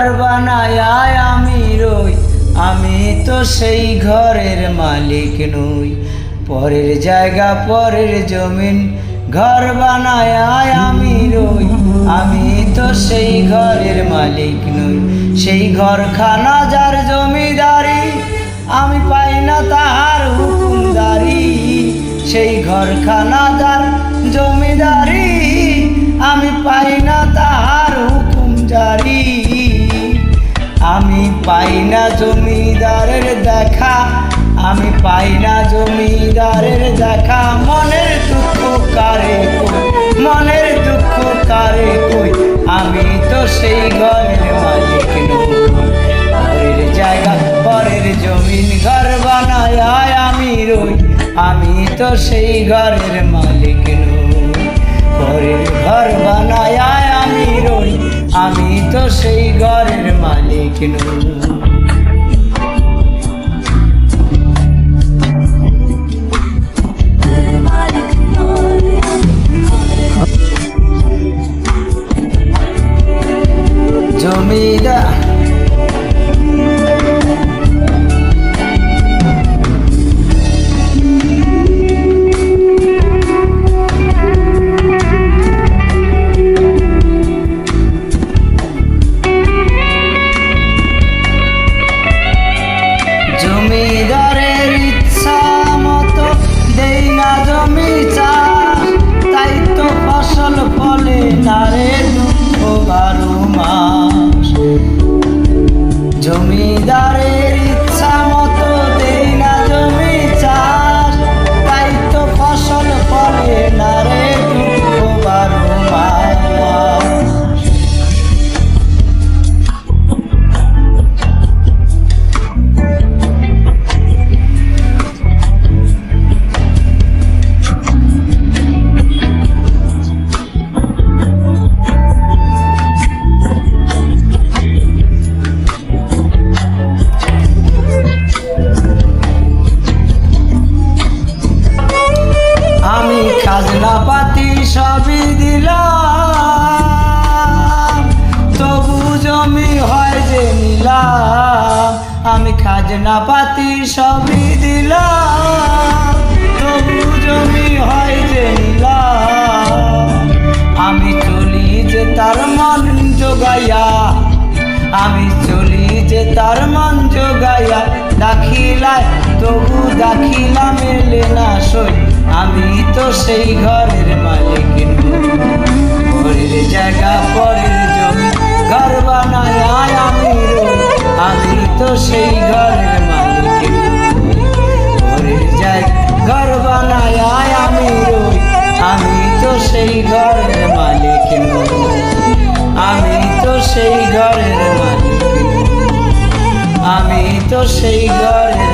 ঘর বানায় আমি রই, আমি তো সেই ঘরের মালিক নই। পরের জায়গা পরের জমিন ঘর বানায় আমি রই, আমি তো সেই ঘরের মালিক নই। সেই ঘরখানা যার জমিদারি, আমি পাই না তাহার হুকুমদারি। সেই ঘরখানা যার জমিদারি, আমি পাই না তাহার হুকুম জারি। আমি পাই না জমিদারের দেখা, আমি পাই না জমিদারের দেখা। মনের দুঃখ কারে কই, মনের দুঃখ কারে কই, আমি তো সেই ঘরের মালিক নই। পরের জায়গা পরের জমিন ঘর বানায় আমি রই, আমি তো সেই ঘরের মালিক নই। পরের ঘর বানায় আমি রই, আমি তো সেই ঘরের মালিক নই। জমিদার জমিদারের ইচ্ছা মতো দেই না জমি চাষ, তাই তো ফসল ফলে না রে দুঃখ 12 মাস। জমিদারের ইচ্ছা মতো দেই না জমি চাষ, তাই তো ফসল ফলে না রে দুঃখ 12 মাস। খাজনা পাতি সবই দিলাম, তবু জমি হয় যে নিলাম। আমি খাজনা পাতি সবই দিলাম, তবু জমি হয় যে নিলাম। আমি চলি যে তার মন জোগাইয়া, আমি চলি যে তার মন জোগাইয়া। দাখিলায় তবু দাখিলা মেলে না সই, আমি তো সেই ঘরের মালিক নই। পরের জায়গা পরের জমি ঘর বানায় আমি রই, আমি তো সেই ঘরের মালিক নই। পরের জায়গা ঘর বানায় আমি রই, আমি তো সেই ঘরের মালিক নই। আমি তো সেই ঘরের মালিক নই, আমি তো সেই ঘরের